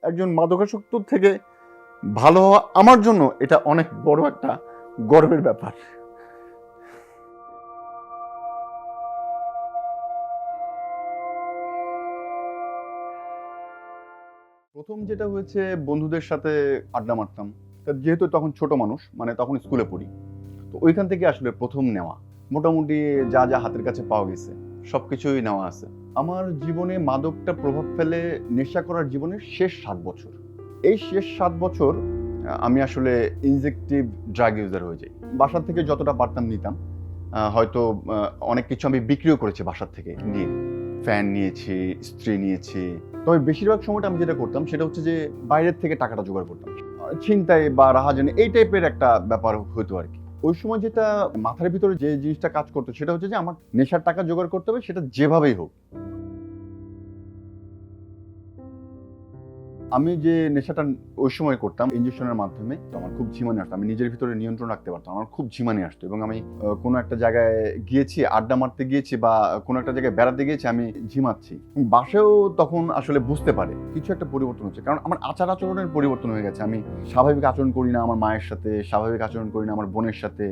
একজন মাদকাসক্ত থেকে ভালো হওয়া আমার জন্য এটা অনেক বড় একটা গর্বের ব্যাপার। প্রথম যেটা হয়েছে, বন্ধুদের সাথে আড্ডা মারতাম। যেহেতু তখন ছোট মানুষ, মানে তখন স্কুলে পড়ি, তো ওইখান থেকে আসলে প্রথম নেওয়া। মোটামুটি যা যা হাতের কাছে পাওয়া গেছে সবকিছুই নেওয়া আছে। আমার জীবনে মাদকটা প্রভাব ফেলে নেশা করার জীবনের শেষ 7 বছর। এই শেষ 7 বছর আমি আসলে ইনজেক্টিভ ড্রাগ ইউজার হয়ে যাই। বাসার থেকে যতটা পারতাম নিতাম। হয়তো অনেক কিছু আমি বিক্রিও করেছি বাসার থেকে নিয়ে। ফ্যান নিয়েছি, স্ত্রী নিয়েছি। তবে বেশিরভাগ সময়টা আমি যেটা করতাম সেটা হচ্ছে যে বাইরের থেকে টাকাটা জোগাড় করতাম। ছিনতাই বা রাহাজানি এই টাইপের একটা ব্যাপার হতো আর কি। ওই সময় যেটা মাথার ভিতরে যে জিনিসটা কাজ করতো সেটা হচ্ছে যে আমার নেশার টাকা জোগাড় করতে হবে, সেটা যেভাবেই হোক। আমি যে নেশাটা ওই সময় করতাম ইনজেকশনের মাধ্যমে, তো আমার খুব ঝিমানি আসতো। আমি নিজের ভিতরে নিয়ন্ত্রণ রাখতে পারতাম, আমার খুব ঝিমানি আসতো। এবং আমি কোনো একটা জায়গায় গিয়েছি, আড্ডা মারতে গিয়েছি বা কোনো একটা জায়গায় বেড়াতে গিয়েছি, আমি ঝিমাচ্ছি। বাসায়ও তখন আসলে বুঝতে পারে কিছু একটা পরিবর্তন হচ্ছে, কারণ আমার আচার আচরণের পরিবর্তন হয়ে গেছে। আমি স্বাভাবিক আচরণ করি না আমার মায়ের সাথে, স্বাভাবিক আচরণ করি না আমার বোনের সাথে।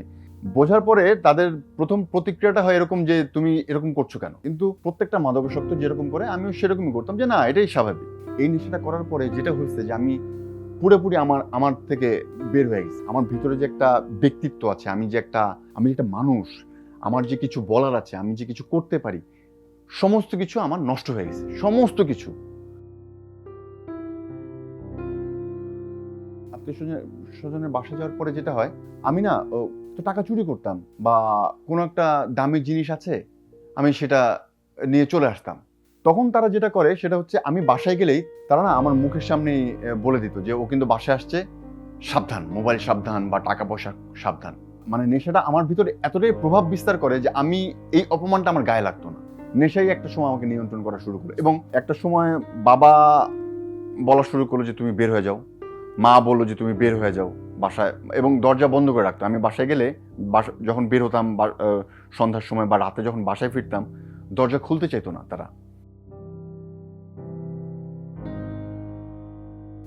বোঝার পরে তাদের প্রথম প্রতিক্রিয়াটা হয় এরকম যে তুমি এরকম করছো কেন। কিন্তু প্রত্যেকটা মাদকাসক্ত যেরকম করে আমিও সেরকমই করতাম, যে না এটাই স্বাভাবিক। এই নেশাটা করার পরে যেটা হয়েছে যে আমি পুরোপুরি আমার থেকে বের হয়ে গেছি। আমার ভিতরে যে একটা ব্যক্তিত্ব আছে, আমি যে একটা মানুষ, আমার যে কিছু বলার আছে, আমি যে কিছু করতে পারি, সমস্ত কিছু আমার নষ্ট হয়ে গেছে, সমস্ত কিছু। আত্মীয় স্বজনের বাসা যাওয়ার পরে যেটা হয়, আমি না তো টাকা চুরি করতাম বা কোনো একটা দামি জিনিস আছে আমি সেটা নিয়ে চলে আসতাম। তখন তারা যেটা করে সেটা হচ্ছে, আমি বাসায় গেলেই তারা না আমার মুখের সামনেই বলে দিত যে ও কিন্তু বাসায় আসছে, সাবধান, মোবাইল সাবধান বা টাকা পয়সা সাবধান। মানে নেশাটা আমার ভিতরে এতটাই প্রভাব বিস্তার করে যে আমি এই অপমানটা আমার গায়ে লাগতো না। নেশাই একটা সময় আমাকে নিয়ন্ত্রণ করা শুরু করে। এবং একটা সময় বাবা বলা শুরু করলো যে তুমি বের হয়ে যাও, মা বললো যে তুমি বের হয়ে যাও বাসায়, এবং দরজা বন্ধ করে রাখতো। আমি বাসায় গেলে যখন বের হতাম সন্ধ্যার সময় বা রাতে যখন বাসায় ফিরতাম, দরজা খুলতে চাইতো না তারা।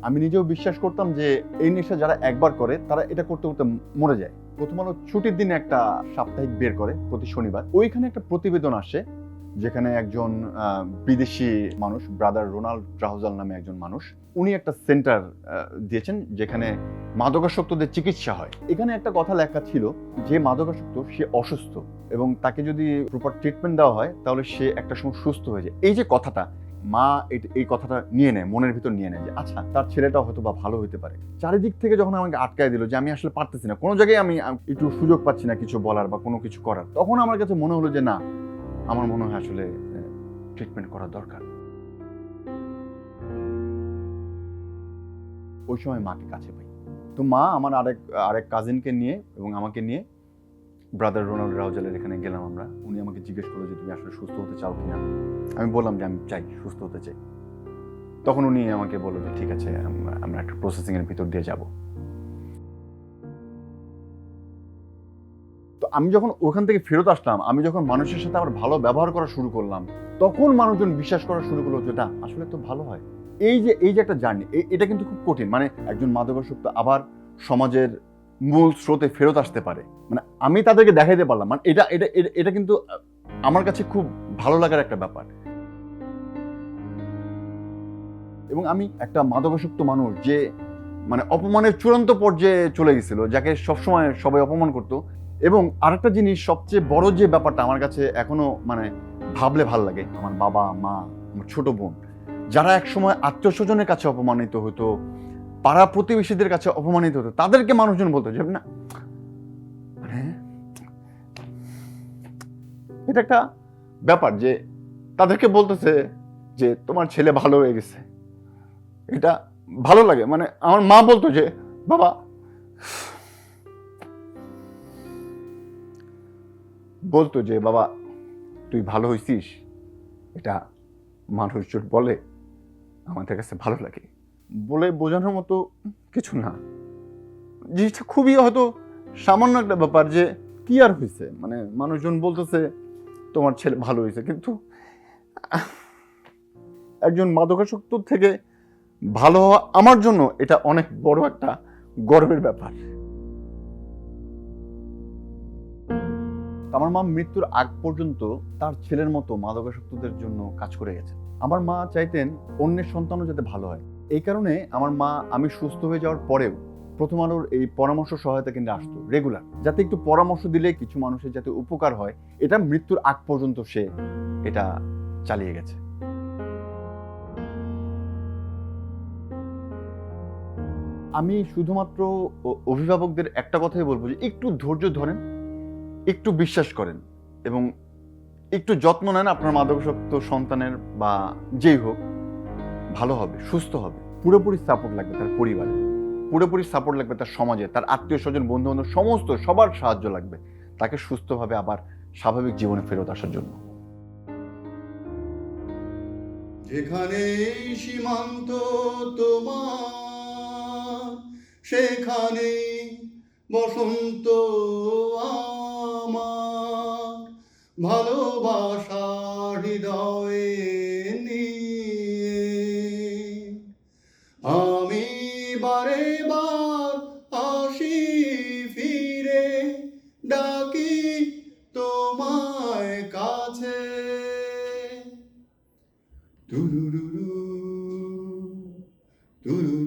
আমি নিজেও বিশ্বাস করতাম যে এই নেশা যারা একবার করে তারা এটা করতে করতে মরে যায়। প্রথম আলো ছুটির দিনে একটা সাপ্তাহিক বের করে প্রতি শনিবার। ওইখানে একটা প্রতিবেদন আসে যেখানে একজন বিদেশি মানুষ, ব্রাদার রোনাল্ড ট্রাউজাল নামে একজন মানুষ, উনি একটা সেন্টার দিয়েছেন যেখানে মাদকাসক্তদের চিকিৎসা হয়। এখানে একটা কথা লেখা ছিল যে মাদকাসক্ত সে অসুস্থ এবং তাকে যদি প্রপার ট্রিটমেন্ট দেওয়া হয় তাহলে সে একটা সময় সুস্থ হয়ে যায়। এই যে কথাটা, মা এই কথাটা নিয়ে নেয়, মনের ভিতর নিয়ে নেয় যে আচ্ছা তার ছেলেটা হয়তো বা ভালো হতে পারে। চারিদিক থেকে যখন আমাকে আটকায় দিল যে আমি আসলে পারতেছি না, কোনো জায়গায় আমি একটু সুযোগ পাচ্ছি না কিছু বলার বা কোনো কিছু করার, তখন আমার কাছে মনে হলো যে না, আমার মনে হয় আসলে ট্রিটমেন্ট করা দরকার। ওই সময় মাকে কাছে পাই। তো মা আমার আরেক কাজিনকে নিয়ে এবং আমাকে নিয়ে ব্রাদার রোনাল্ড রাউজালের এখানে গেলাম আমরা। উনি আমাকে জিজ্ঞেস করলো যে তুমি আসলে সুস্থ হতে চাও কিনা। আমি বললাম যে আমি চাই, সুস্থ হতে চাই। তখন উনি আমাকে বললো যে ঠিক আছে, আমরা একটা প্রসেসিং এর ভিতর দিয়ে যাব। তো আমি যখন ওখান থেকে ফেরত আসলাম, আমি যখন মানুষের সাথে আবার ভালো ব্যবহার করা শুরু করলাম, তখন মানুষজন বিশ্বাস করা শুরু করলো যে না আসলে তো ভালো হয়। এই যে একটা জার্নি, এটা কিন্তু খুব কঠিন। মানে একজন মাদকাসক্ত আবার সমাজের মূল স্রোতে ফেরত আসতে পারে, মানে আমি তাদেরকে দেখাইতে পারলাম। মানে এটা কিন্তু আমার কাছে খুব ভালো লাগার একটা ব্যাপার। এবং আমি একটা মাদকাসক্ত মানুষ যে মানে অপমানের চূড়ান্ত পর্যায়ে চলে গেছিল, যাকে সবসময় সবাই অপমান করতো। এবং আরেকটা জিনিস, সবচেয়ে বড় যে ব্যাপারটা আমার কাছে এখনো মানে ভাবলে ভাল লাগে, আমার বাবা মা, আমার ছোট বোন, যারা একসময় আত্মীয় স্বজনের কাছে অপমানিত হতো, পাড়া প্রতিবেশীদের কাছে অপমানিত হতো, তাদেরকে মানুষজন বলতো যে না, মানে এটা একটা ব্যাপার যে তাদেরকে বলতেছে যে তোমার ছেলে ভালো হয়ে গেছে। এটা ভালো লাগে। মানে আমার মা বলতো যে বাবা, বলতো যে বাবা তুই ভালো হয়েছিস, এটা মানুষজন বলে, আমাদের কাছে ভালো লাগে। বলে বোঝানোর মতো কিছু না। জিনিসটা খুবই হয়তো সামান্য একটা ব্যাপার, যে কি আর হয়েছে, মানে মানুষজন বলতেছে তোমার ছেলে ভালো হয়েছে, কিন্তু একজন মাদকাসক্ত থেকে ভালো হওয়া আমার জন্য এটা অনেক বড় একটা গর্বের ব্যাপার। আমার মা মৃত্যুর আগ পর্যন্ত তার ছেলের মতো মাদকাসক্তদের জন্য কাজ করে গেছেন। আমার মা চাইতেন অন্যের সন্তানও যাতে ভালো হয়। এই কারণে আমার মা আমি সুস্থ হয়ে যাওয়ার পরেও প্রথম আলোর এই পরামর্শ সহায়তা কেন্দ্রে আসতো রেগুলার, যাতে একটু পরামর্শ দিলে কিছু মানুষের যাতে উপকার হয়, এটা মৃত্যুর আগ পর্যন্ত সে এটা চালিয়ে গেছে। আমি শুধুমাত্র অভিভাবকদের একটা কথাই বলবো যে একটু ধৈর্য ধরেন, একটু বিশ্বাস করেন এবং একটু যত্ন নেন আপনার মাদকাসক্ত সন্তানের বা যেই হোক ভালো হবে, সুস্থ হবে। পুরোপুরি সাপোর্ট লাগবে তার পরিবারে, পুরোপুরি সাপোর্ট লাগবে তার সমাজে, তার আত্মীয় স্বজন, বন্ধু বান্ধব, সমস্ত সবার সাহায্য লাগবে তাকে সুস্থভাবে আবার স্বাভাবিক জীবনে ফেরত আসার জন্য। যেখানে সীমান্ত তোমার, সেখানে বসন্ত আমার, ভালোবাসা হৃদয়ে নিয়ে আমি বারে বার আসি ফিরে, ডাকি তোমায় কাছে। তুরুরুরু, তুরুরু।